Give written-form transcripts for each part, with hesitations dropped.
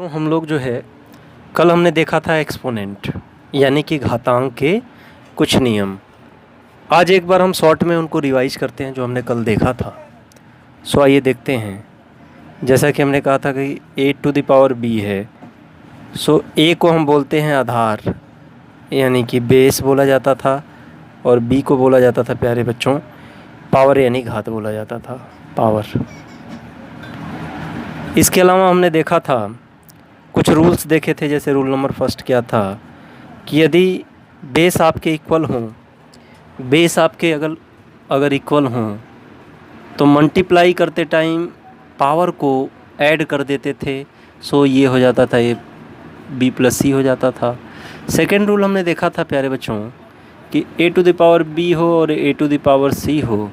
तो हम लोग जो है कल हमने देखा था एक्सपोनेंट यानी कि घातांक के कुछ नियम। आज एक बार हम शॉर्ट में उनको रिवाइज करते हैं जो हमने कल देखा था। सो आइए देखते हैं। जैसा कि हमने कहा था कि a to the power b है। सो a को हम बोलते हैं आधार यानी कि बेस बोला जाता था, और b को बोला जाता था प्यारे बच्चों पावर यानी घात बोला जाता था, पावर। इसके अलावा हमने देखा था कुछ रूल्स देखे थे। जैसे रूल नंबर फर्स्ट क्या था कि यदि बेस आपके इक्वल हों, बेस आपके अगर इक्वल हों तो मल्टीप्लाई करते टाइम पावर को ऐड कर देते थे। सो ये हो जाता था, ये b प्लस सी हो जाता था। सेकेंड रूल हमने देखा था प्यारे बच्चों कि a to the power b हो और a to the power c हो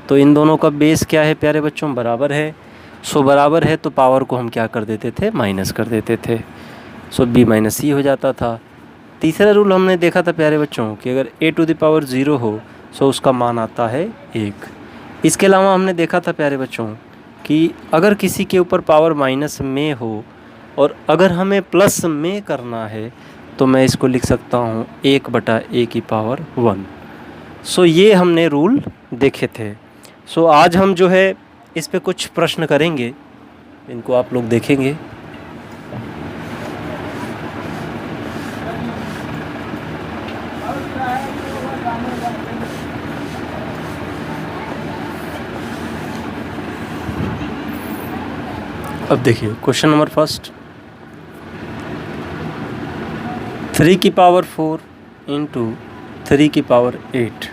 तो इन दोनों का बेस क्या है प्यारे बच्चों, बराबर है। सो बराबर है तो पावर को हम क्या कर देते थे, माइनस कर देते थे। सो b माइनस सी हो जाता था। तीसरा रूल हमने देखा था प्यारे बच्चों कि अगर a टू द पावर 0 हो सो उसका मान आता है 1। इसके अलावा हमने देखा था प्यारे बच्चों कि अगर किसी के ऊपर पावर माइनस में हो और अगर हमें प्लस में करना है तो मैं इसको लिख सकता हूँ 1/a की पावर 1। सो ये हमने रूल देखे थे। सो आज हम जो है इस पे कुछ प्रश्न करेंगे, इनको आप लोग देखेंगे। अब देखिए क्वेश्चन नंबर फर्स्ट, 3 की पावर 4 इंटू 3 की पावर 8।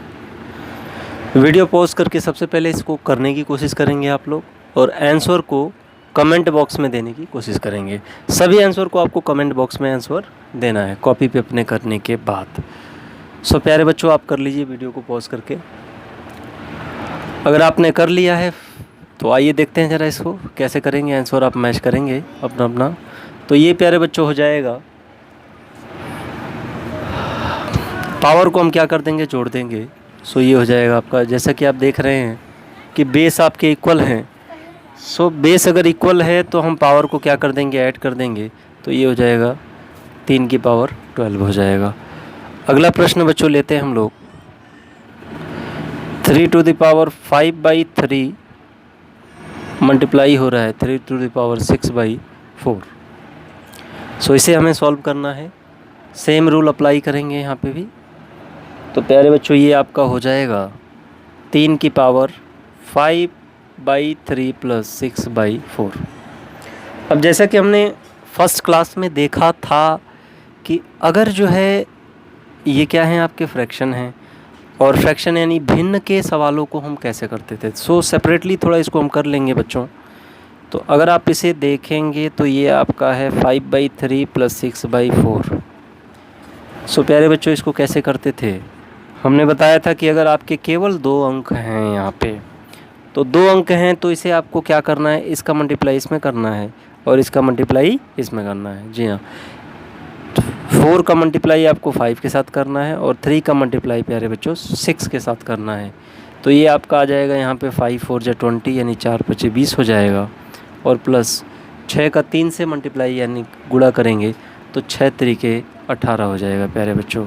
वीडियो पॉज करके सबसे पहले इसको करने की कोशिश करेंगे आप लोग, और आंसर को कमेंट बॉक्स में देने की कोशिश करेंगे। सभी आंसर को आपको कमेंट बॉक्स में आंसर देना है कॉपी पे अपने करने के बाद। सो प्यारे बच्चों आप कर लीजिए वीडियो को पॉज करके। अगर आपने कर लिया है तो आइए देखते हैं ज़रा इसको कैसे करेंगे, आंसर आप मैच करेंगे अपना अपना। तो ये प्यारे बच्चों हो जाएगा, पावर को हम क्या कर देंगे, जोड़ देंगे। सो ये हो जाएगा आपका, जैसा कि आप देख रहे हैं कि बेस आपके इक्वल हैं। सो बेस अगर इक्वल है तो हम पावर को क्या कर देंगे, ऐड कर देंगे। तो ये हो जाएगा 3 की पावर 12 हो जाएगा। अगला प्रश्न बच्चों लेते हैं हम लोग, 3 टू द पावर 5/3 मल्टीप्लाई हो रहा है 3 टू द पावर 6/4। सो इसे हमें सॉल्व करना है। सेम रूल अप्लाई करेंगे यहाँ पे भी। तो प्यारे बच्चों ये आपका हो जाएगा 3 की पावर 5/3 प्लस 6/4। अब जैसा कि हमने फर्स्ट क्लास में देखा था कि अगर जो है ये क्या है आपके फ्रैक्शन हैं, और फ्रैक्शन यानी भिन्न के सवालों को हम कैसे करते थे। सो सेपरेटली थोड़ा इसको हम कर लेंगे बच्चों। तो अगर आप इसे देखेंगे तो ये आपका है 5/3 प्लस 6/4। सो प्यारे बच्चों इसको कैसे करते थे, हमने बताया था कि अगर आपके केवल 2 अंक हैं यहाँ पे, तो 2 अंक हैं तो इसे आपको क्या करना है, इसका मल्टीप्लाई इसमें करना है और इसका मल्टीप्लाई इसमें करना है। जी हाँ, 4 का मल्टीप्लाई आपको 5 के साथ करना है और 3 का मल्टीप्लाई प्यारे बच्चों 6 के साथ करना है। तो ये आपका आ जाएगा यहाँ पे 5 4 जा 20 यानी 4 5 20 हो जाएगा, और प्लस 6 का 3 से मल्टीप्लाई यानी गुणा करेंगे तो 6 3 18 हो जाएगा प्यारे बच्चों,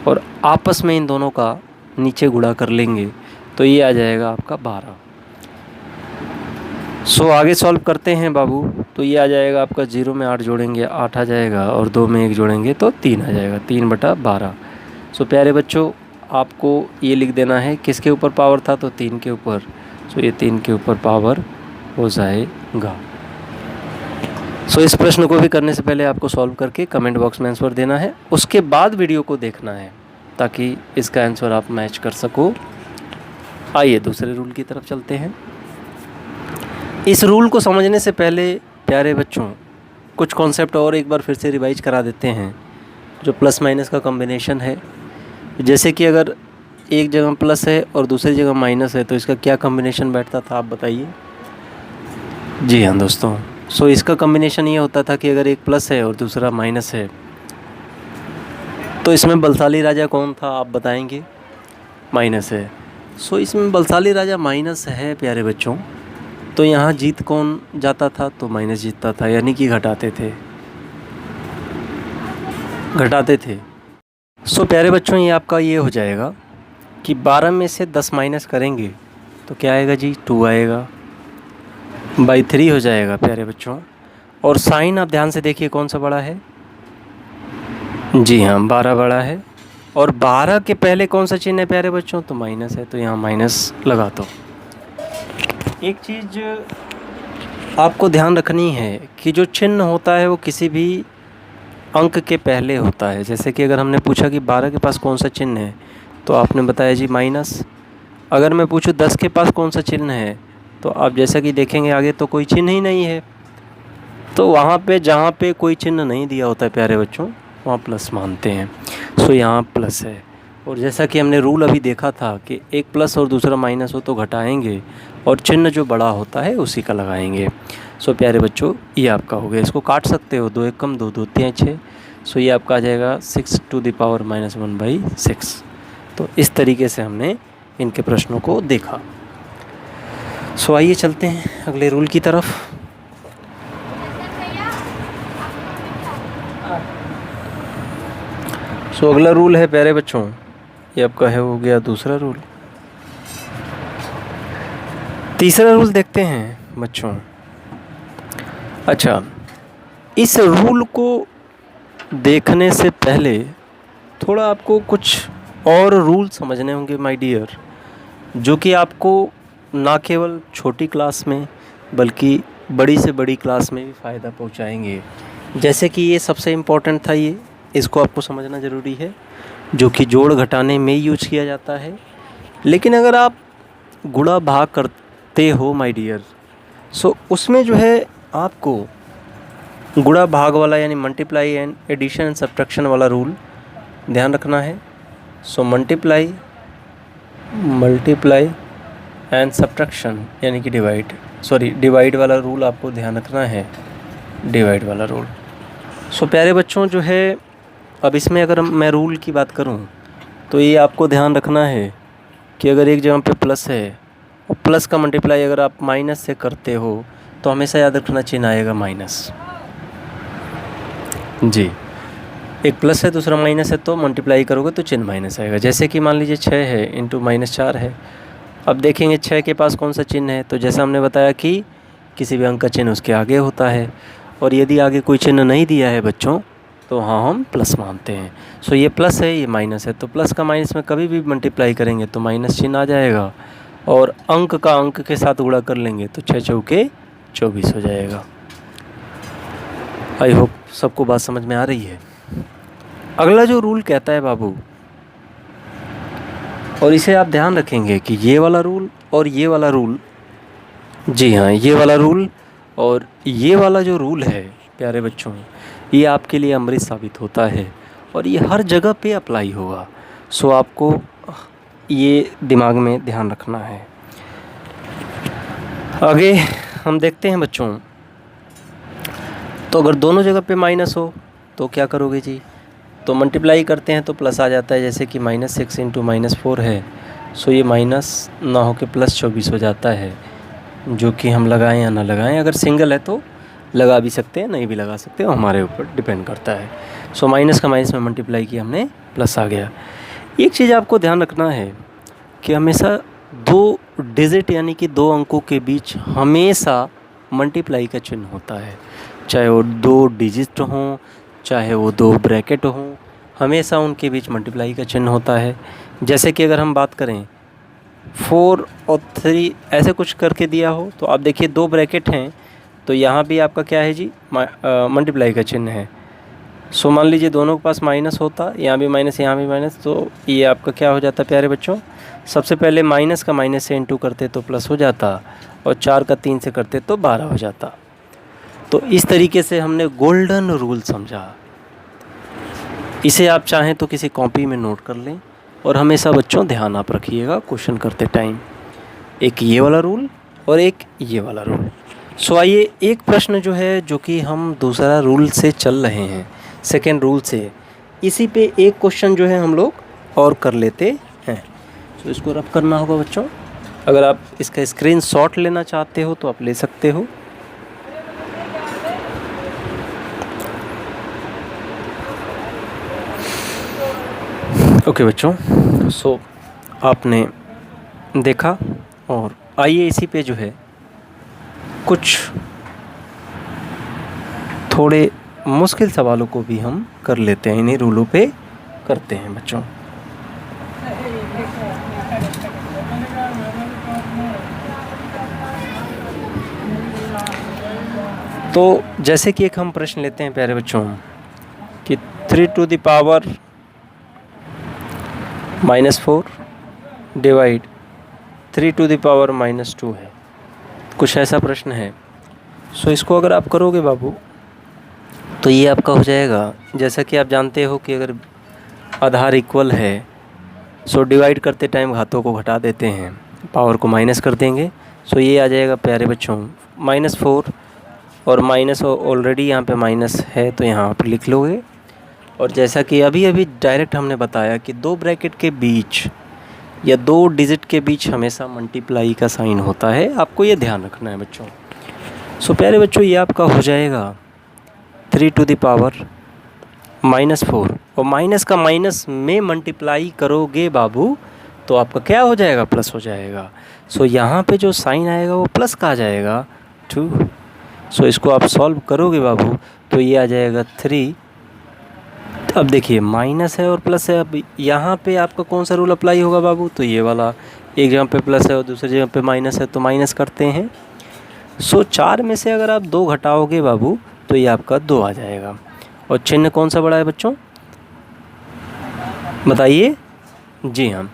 और आपस में इन दोनों का नीचे गुणा कर लेंगे तो ये आ जाएगा आपका 12। सो आगे सॉल्व करते हैं बाबू। तो ये आ जाएगा आपका 0 में 8 जोड़ेंगे 8 आ जाएगा, और 2 में 1 जोड़ेंगे तो 3 आ जाएगा, 3/12। सो प्यारे बच्चों आपको ये लिख देना है किसके ऊपर पावर था, तो 3 के ऊपर। सो ये 3 के ऊपर पावर हो जाएगा। सो इस प्रश्न को भी करने से पहले आपको सॉल्व करके कमेंट बॉक्स में आंसर देना है, उसके बाद वीडियो को देखना है ताकि इसका आंसर आप मैच कर सको। आइए दूसरे रूल की तरफ चलते हैं। इस रूल को समझने से पहले प्यारे बच्चों कुछ कॉन्सेप्ट और एक बार फिर से रिवाइज करा देते हैं, जो प्लस माइनस का कॉम्बिनेशन है। जैसे कि अगर एक जगह प्लस है और दूसरी जगह माइनस है तो इसका क्या कॉम्बिनेशन बैठता था आप बताइए। जी हाँ दोस्तों, सो इसका कॉम्बिनेशन ये होता था कि अगर एक प्लस है और दूसरा माइनस है तो इसमें बलशाली राजा कौन था आप बताएंगे, माइनस है। सो इसमें बलशाली राजा माइनस है प्यारे बच्चों, तो यहाँ जीत कौन जाता था, तो माइनस जीतता था, यानी कि घटाते थे। सो प्यारे बच्चों, ये आपका ये हो जाएगा कि 12 में से 10 माइनस करेंगे तो क्या आएगा जी, 2 आएगा, बाई 3 हो जाएगा प्यारे बच्चों। और साइन आप ध्यान से देखिए कौन सा बड़ा है, जी हाँ 12 बड़ा है। और 12 के पहले कौन सा चिन्ह है प्यारे बच्चों, तो माइनस है, तो यहाँ माइनस लगा दो। एक चीज़ आपको ध्यान रखनी है कि जो चिन्ह होता है वो किसी भी अंक के पहले होता है। जैसे कि अगर हमने पूछा कि 12 के पास कौन सा चिन्ह है, तो आपने बताया जी माइनस। अगर मैं पूछूं 10 के पास कौन सा चिन्ह है, तो आप जैसा कि देखेंगे आगे तो कोई चिन्ह ही नहीं है। तो वहाँ पे जहाँ पे कोई चिन्ह नहीं दिया होता है प्यारे बच्चों, वहाँ प्लस मानते हैं। सो यहाँ प्लस है। और जैसा कि हमने रूल अभी देखा था कि एक प्लस और दूसरा माइनस हो तो घटाएंगे, और चिन्ह जो बड़ा होता है उसी का लगाएंगे। सो प्यारे बच्चों, ये आपका हो गया। इसको काट सकते हो, 2 एक कम 2, 2 3 6। सो ये आपका आ जाएगा 6 टू द पावर -1/6। तो इस तरीके से हमने इनके प्रश्नों को देखा। सो आइए चलते हैं अगले रूल की तरफ। सो अगला रूल है प्यारे बच्चों, ये आपका है हो गया दूसरा रूल। तीसरा रूल देखते हैं बच्चों। अच्छा, इस रूल को देखने से पहले थोड़ा आपको कुछ और रूल समझने होंगे माय डियर, जो कि आपको ना केवल छोटी क्लास में बल्कि बड़ी से बड़ी क्लास में भी फ़ायदा पहुंचाएंगे। जैसे कि ये सबसे इम्पोर्टेंट था, ये इसको आपको समझना ज़रूरी है, जो कि जोड़ घटाने में यूज किया जाता है। लेकिन अगर आप गुणा भाग करते हो माय डियर, सो उसमें जो है आपको गुणा भाग वाला यानी multiply and addition and subtraction वाला रूल ध्यान रखना है। सो मल्टीप्लाई एंड सब्ट्रैक्शन यानी कि डिवाइड वाला रूल आपको ध्यान रखना है, डिवाइड वाला रूल। सो प्यारे बच्चों, जो है अब इसमें अगर मैं रूल की बात करूं तो ये आपको ध्यान रखना है कि अगर एक जगह पे प्लस है और प्लस का मल्टीप्लाई अगर आप माइनस से करते हो तो हमेशा याद रखना चिन्ह आएगा माइनस। जी, एक प्लस है दूसरा माइनस है, तो मल्टीप्लाई करोगे तो चिन्ह माइनस आएगा। जैसे कि मान लीजिए 6 है इंटू -4 है। अब देखेंगे 6 के पास कौन सा चिन्ह है, तो जैसा हमने बताया कि किसी भी अंक का चिन्ह उसके आगे होता है। और यदि आगे कोई चिन्ह नहीं दिया है बच्चों, तो हाँ हम प्लस मानते हैं। सो ये प्लस है, ये माइनस है, तो प्लस का माइनस में कभी भी मल्टीप्लाई करेंगे तो माइनस चिन्ह आ जाएगा। और अंक का अंक के साथ गुणा कर लेंगे तो 6 चौके 24 हो जाएगा। आई होप सबको बात समझ में आ रही है। अगला जो रूल कहता है बाबू, और इसे आप ध्यान रखेंगे कि ये वाला रूल और ये वाला रूल, जी हाँ ये वाला रूल और ये वाला जो रूल है प्यारे बच्चों, ये आपके लिए अमृत साबित होता है और ये हर जगह पे अप्लाई होगा। सो आपको ये दिमाग में ध्यान रखना है। आगे हम देखते हैं बच्चों, तो अगर दोनों जगह पे माइनस हो तो क्या करोगे जी, तो मल्टीप्लाई करते हैं तो प्लस आ जाता है। जैसे कि -6 इंटू -4 है, सो ये माइनस ना हो के +24 हो जाता है, जो कि हम लगाएं या ना लगाएं। अगर सिंगल है तो लगा भी सकते हैं, नहीं भी लगा सकते, वो हमारे ऊपर डिपेंड करता है। सो माइनस का माइनस में मल्टीप्लाई किया हमने, प्लस आ गया। एक चीज़ आपको ध्यान रखना है कि हमेशा 2 डिजिट यानी कि 2 अंकों के बीच हमेशा मल्टीप्लाई का चिन्ह होता है, चाहे वो 2 डिजिट हों चाहे वो 2 ब्रैकेट हों, हमेशा उनके बीच मल्टीप्लाई का चिन्ह होता है। जैसे कि अगर हम बात करें 4 और 3 ऐसे कुछ करके दिया हो, तो आप देखिए 2 ब्रैकेट हैं, तो यहाँ भी आपका क्या है जी, मल्टीप्लाई का चिन्ह है। सो मान लीजिए दोनों के पास माइनस होता, यहाँ भी माइनस यहाँ भी माइनस, तो ये आपका क्या हो जाता प्यारे बच्चों, सबसे पहले माइनस का माइनस से इंटू करते तो प्लस हो जाता, और 4 का 3 से करते तो 12 हो जाता। तो इस तरीके से हमने गोल्डन रूल समझा। इसे आप चाहें तो किसी कॉपी में नोट कर लें, और हमेशा बच्चों ध्यान आप रखिएगा क्वेश्चन करते टाइम, एक ये वाला रूल और एक ये वाला रूल। सो आइए एक प्रश्न जो है, जो कि हम दूसरा रूल से चल रहे हैं, सेकेंड रूल से, इसी पे एक क्वेश्चन जो है हम लोग और कर लेते हैं। सो इसको रफ करना होगा बच्चों। अगर आप इसका स्क्रीनशॉट लेना चाहते हो तो आप ले सकते हो। ओके बच्चों, सो आपने देखा, और आइए इसी पे जो है कुछ थोड़े मुश्किल सवालों को भी हम कर लेते हैं, इन्हीं रूलों पे करते हैं बच्चों। तो जैसे कि एक हम प्रश्न लेते हैं प्यारे बच्चों कि 3 to the power -4 divide 3 to the power -2 है, कुछ ऐसा प्रश्न है। सो इसको अगर आप करोगे बाबू तो ये आपका हो जाएगा, जैसा कि आप जानते हो कि अगर आधार इक्वल है सो डिवाइड करते टाइम घातों को घटा देते हैं, पावर को माइनस कर देंगे। सो ये आ जाएगा प्यारे बच्चों -4, और माइनस ऑलरेडी यहाँ पे माइनस है तो यहाँ पर लिख लोगे। और जैसा कि अभी अभी डायरेक्ट हमने बताया कि दो ब्रैकेट के बीच या दो डिजिट के बीच हमेशा मल्टीप्लाई का साइन होता है, आपको ये ध्यान रखना है बच्चों। सो प्यारे बच्चों ये आपका हो जाएगा 3 टू द पावर -4, और माइनस का माइनस में मल्टीप्लाई करोगे बाबू तो आपका क्या हो जाएगा, प्लस हो जाएगा। सो यहाँ पे जो साइन आएगा वो प्लस का आ जाएगा 2। सो इसको आप सॉल्व करोगे बाबू तो ये आ जाएगा 3। अब देखिए माइनस है और प्लस है, अब यहाँ पे आपका कौन सा रूल अप्लाई होगा बाबू, तो ये वाला, एक जगह पे प्लस है और दूसरी जगह पे माइनस है तो माइनस करते हैं। सो 4 में से अगर आप 2 घटाओगे बाबू तो ये आपका 2 आ जाएगा। और चिन्ह कौन सा बड़ा है बच्चों, बताइए। जी हाँ,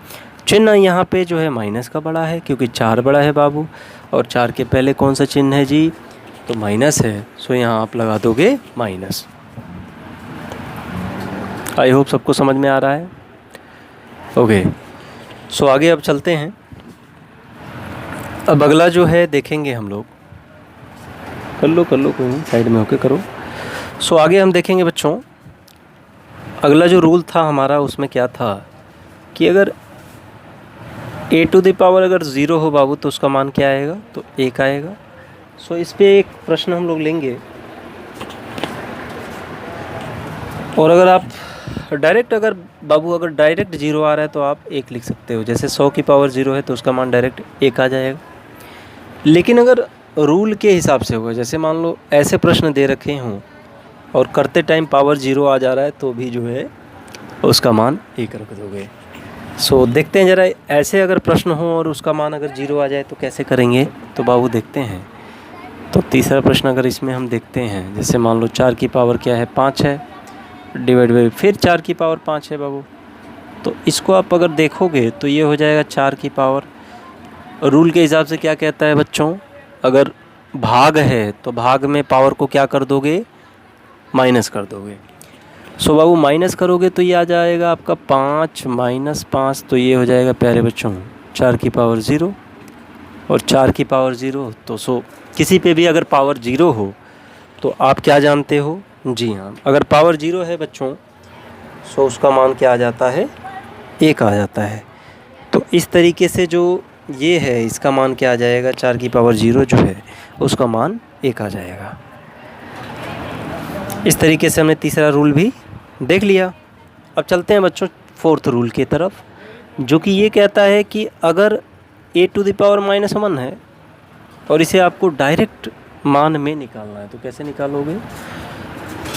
चिन्ह यहाँ पे जो है माइनस का बड़ा है क्योंकि 4 बड़ा है बाबू, और 4 के पहले कौन सा चिन्ह है जी, तो माइनस है। सो यहाँ आप लगा दोगे माइनस। आई होप सबको समझ में आ रहा है। ओके, सो आगे अब चलते हैं। अब अगला जो है देखेंगे हम लोग, कर लो कोई नहीं, साइड में होके करो। सो आगे हम देखेंगे बच्चों, अगला जो रूल था हमारा उसमें क्या था कि अगर a टू द पावर अगर 0 हो बाबू तो उसका मान क्या आएगा, तो 1 आएगा। सो इस पे एक प्रश्न हम लोग लेंगे, और अगर आप डायरेक्ट अगर 0 आ रहा है तो आप 1 लिख सकते हो। जैसे 100 की पावर 0 है तो उसका मान डायरेक्ट 1 आ जाएगा। लेकिन अगर रूल के हिसाब से होगा, जैसे मान लो ऐसे प्रश्न दे रखे हों और करते टाइम पावर 0 आ जा रहा है तो भी जो है उसका मान 1 रख दोगे। सो देखते हैं ज़रा, ऐसे अगर प्रश्न हो और उसका मान अगर 0 आ जाए तो कैसे करेंगे, तो बाबू देखते हैं। तो तीसरा प्रश्न अगर इसमें हम देखते हैं, जैसे मान लो 4 की पावर क्या है, 5 है, डिवाइड बाई फिर 4 की पावर 5 है बाबू। तो इसको आप अगर देखोगे तो ये हो जाएगा 4 की पावर, रूल के हिसाब से क्या कहता है बच्चों, अगर भाग है तो भाग में पावर को क्या कर दोगे, माइनस कर दोगे। सो बाबू माइनस करोगे तो ये आ जाएगा आपका 5 - 5, तो ये हो जाएगा प्यारे बच्चों 4 की पावर 0, और 4 की पावर 0 तो सो किसी पे भी अगर पावर 0 हो तो आप क्या जानते हो, जी हाँ, अगर पावर 0 है बच्चों सो उसका मान क्या आ जाता है, 1 आ जाता है। तो इस तरीके से जो ये है इसका मान क्या आ जाएगा, 4 की पावर 0 जो है उसका मान 1 आ जाएगा। इस तरीके से हमने तीसरा रूल भी देख लिया। अब चलते हैं बच्चों 4th रूल की तरफ, जो कि ये कहता है कि अगर a टू द पावर -1 है और इसे आपको डायरेक्ट मान में निकालना है तो कैसे निकालोगे,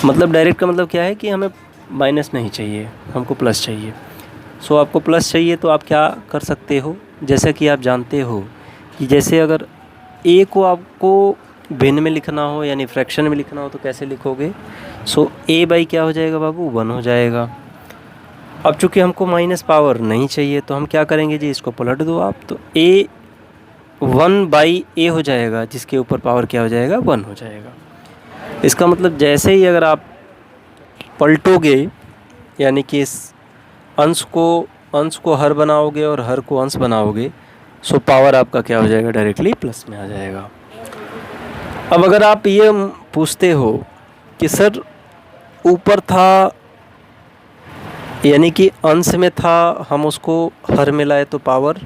मतलब डायरेक्ट का मतलब क्या है कि हमें माइनस नहीं चाहिए, हमको प्लस चाहिए। सो आपको प्लस चाहिए तो आप क्या कर सकते हो, जैसा कि आप जानते हो कि जैसे अगर a को आपको भिन्न में लिखना हो यानी फ्रैक्शन में लिखना हो तो कैसे लिखोगे, सो a बाई क्या हो जाएगा बाबू, 1 हो जाएगा। अब चूँकि हमको माइनस पावर नहीं चाहिए तो हम क्या करेंगे जी, इसको पलट दो आप, तो a 1/a हो जाएगा, जिसके ऊपर पावर क्या हो जाएगा, 1 हो जाएगा। इसका मतलब जैसे ही अगर आप पलटोगे यानी कि इस अंश को हर बनाओगे और हर को अंश बनाओगे, सो पावर आपका क्या हो जाएगा, डायरेक्टली प्लस में आ जाएगा। अब अगर आप ये पूछते हो कि सर ऊपर था यानी कि अंश में था, हम उसको हर में लाए तो पावर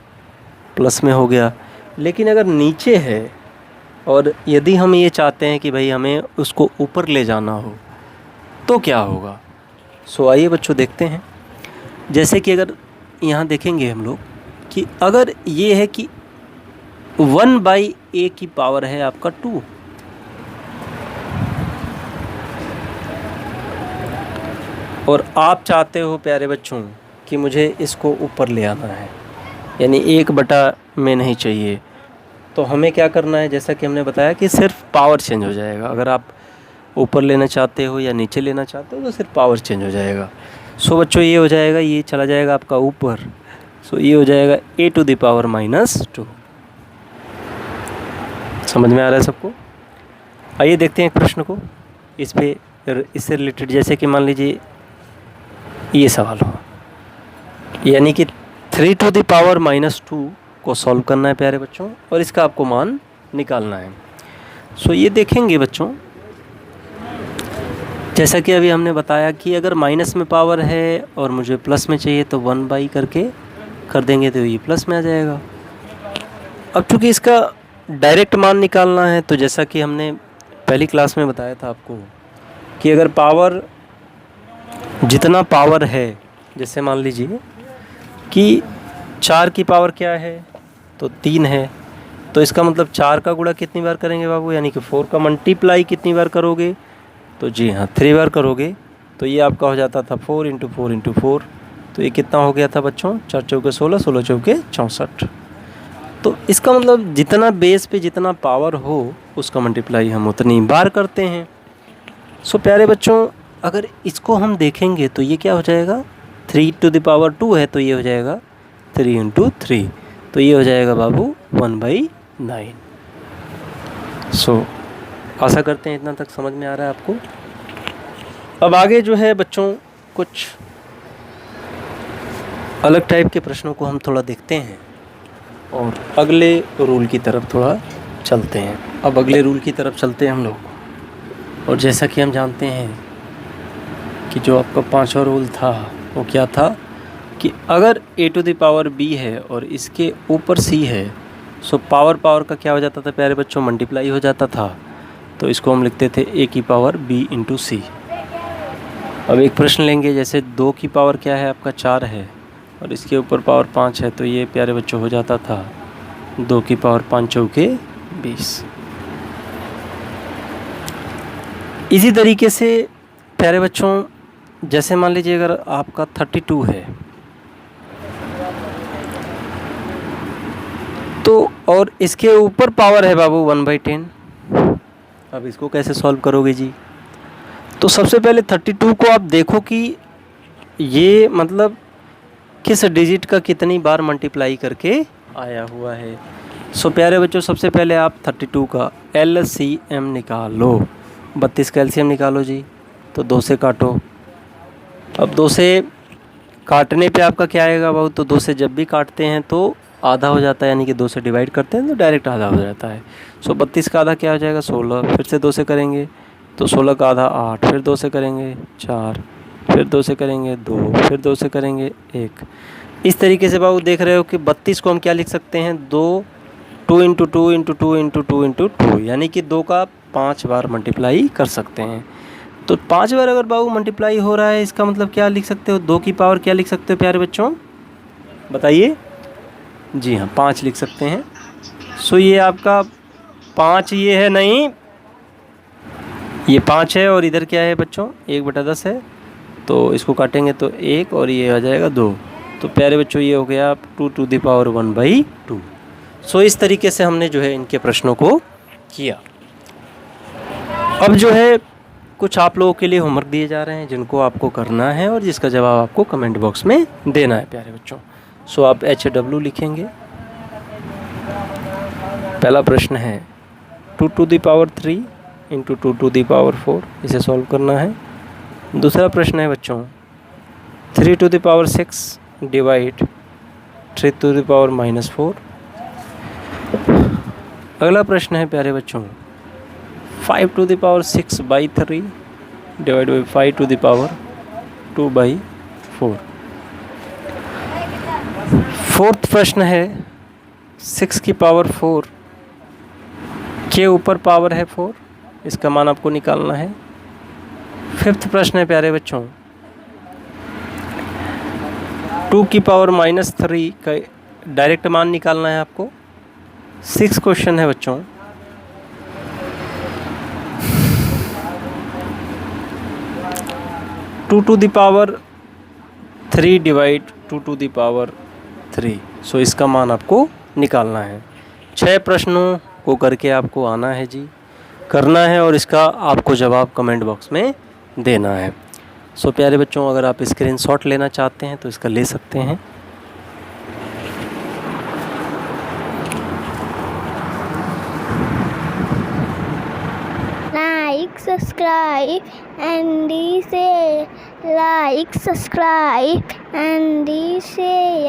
प्लस में हो गया। लेकिन अगर नीचे है और यदि हम ये चाहते हैं कि भाई हमें उसको ऊपर ले जाना हो तो क्या होगा। सो आइए बच्चों देखते हैं। जैसे कि अगर यहाँ देखेंगे हम लोग कि अगर ये है कि 1/a की पावर है आपका 2, और आप चाहते हो प्यारे बच्चों कि मुझे इसको ऊपर ले आना है, यानी 1/, में नहीं चाहिए, तो हमें क्या करना है। जैसा कि हमने बताया कि सिर्फ पावर चेंज हो जाएगा। अगर आप ऊपर लेना चाहते हो या नीचे लेना चाहते हो तो सिर्फ पावर चेंज हो जाएगा। सो बच्चों ये हो जाएगा, ये चला जाएगा आपका ऊपर। सो ये हो जाएगा a⁻²। समझ में आ रहा है सबको। आइए देखते हैं एक प्रश्न को इस पे, इससे रिलेटेड। जैसे कि मान लीजिए ये सवाल हो, यानी कि 3⁻² को सॉल्व करना है प्यारे बच्चों, और इसका आपको मान निकालना है। सो ये देखेंगे बच्चों, जैसा कि अभी हमने बताया कि अगर माइनस में पावर है और मुझे प्लस में चाहिए तो 1/, करके कर देंगे तो ये प्लस में आ जाएगा। अब चूँकि इसका डायरेक्ट मान निकालना है, तो जैसा कि हमने पहली क्लास में बताया था आपको कि अगर पावर, जितना पावर है, जैसे मान लीजिए कि 4 की पावर क्या है तो 3 है, तो इसका मतलब 4 का गुणा कितनी बार करेंगे बाबू, यानी कि 4 का मल्टीप्लाई कितनी बार करोगे, तो जी हाँ 3 बार करोगे। तो ये आपका हो जाता था 4 × 4 × 4, तो ये कितना हो गया था बच्चों, 4 चौके 16, 16 चौके 64। तो इसका मतलब जितना बेस पे जितना पावर हो उसका मल्टीप्लाई हम उतनी बार करते हैं। सो प्यारे बच्चों, अगर इसको हम देखेंगे तो ये क्या हो जाएगा, 3⁻² है तो ये हो जाएगा 3 × 3, तो ये हो जाएगा बाबू 1/9। सो आशा करते हैं इतना तक समझ में आ रहा है आपको। अब आगे जो है बच्चों, कुछ अलग टाइप के प्रश्नों को हम थोड़ा देखते हैं और अगले रूल की तरफ थोड़ा चलते हैं। अब अगले रूल की तरफ चलते हैं हम लोग। और जैसा कि हम जानते हैं कि जो आपका 5वां रूल था वो क्या था कि अगर a⁻b है और इसके ऊपर c है, सो पावर का क्या हो जाता था प्यारे बच्चों, मल्टीप्लाई हो जाता था। तो इसको हम लिखते थे a⁻b × c। अब एक प्रश्न लेंगे, जैसे 2 की पावर क्या है आपका 4 है और इसके ऊपर पावर 5 है, तो ये प्यारे बच्चों हो जाता था 2 की पावर 5 चौके 20। इसी तरीके से प्यारे बच्चों, जैसे मान लीजिए अगर आपका 32 है तो, और इसके ऊपर पावर है बाबू 1/10। अब इसको कैसे सॉल्व करोगे जी। तो सबसे पहले 32 को आप देखो कि ये मतलब किस डिजिट का कितनी बार मल्टीप्लाई करके आया हुआ है। सो प्यारे बच्चों, सबसे पहले आप 32 का LCM निकालो। 32 का LCM निकालो जी, तो 2 से काटो। अब 2 से काटने पे आपका क्या आएगा बाबू, तो 2 से जब भी काटते हैं तो आधा हो जाता है, यानी कि 2 से डिवाइड करते हैं तो डायरेक्ट आधा हो जाता है। सो 32 का आधा क्या हो जाएगा, 16। फिर से 2 से करेंगे तो 16 का आधा 8, फिर 2 से करेंगे 4, फिर 2 से करेंगे 2, फिर 2 से करेंगे 1। इस तरीके से बाबू देख रहे हो कि 32 को हम क्या लिख सकते हैं, 2 × 2 × 2 × 2 × 2, यानी कि 2 का 5 बार मल्टीप्लाई कर सकते हैं। तो 5 बार अगर बाबू मल्टीप्लाई हो रहा है, इसका मतलब क्या लिख सकते हो, 2 की पावर क्या लिख सकते हो प्यारे बच्चों, बताइए। जी हाँ 5 लिख सकते हैं। सो ये आपका 5 ये है, नहीं ये 5 है और इधर क्या है बच्चों, 1/10 है, तो इसको काटेंगे तो 1 और ये आ जाएगा 2। तो प्यारे बच्चों ये हो गया 2⁻1/2। सो इस तरीके से हमने जो है इनके प्रश्नों को किया। अब जो है कुछ आप लोगों के लिए होमवर्क दिए जा रहे हैं जिनको आपको करना है और जिसका जवाब आपको कमेंट बॉक्स में देना है प्यारे बच्चों। सो आप HW लिखेंगे। पहला प्रश्न है 2⁻3 × 2⁻4, इसे सॉल्व करना है। दूसरा प्रश्न है बच्चों 3⁻6 डिवाइड 3⁻⁻4। अगला प्रश्न है प्यारे बच्चों 5⁻6/3 डिवाइड बाई 5⁻2/4। फोर्थ प्रश्न है 6 की पावर 4 के ऊपर पावर है 4, इसका मान आपको निकालना है। 5th प्रश्न है प्यारे बच्चों, 2 की पावर -3 का डायरेक्ट मान निकालना है आपको। 6 क्वेश्चन है बच्चों, two to the power 3 divide 2 to the power 3, so इसका मान आपको निकालना है। 6 प्रश्नों को करके आपको आना है जी, करना है और इसका आपको जवाब कमेंट बॉक्स में देना है। सो प्यारे बच्चों, अगर आप स्क्रीनशॉट लेना चाहते हैं तो इसका ले सकते हैं। Like, subscribe, and share. Like, subscribe, and share.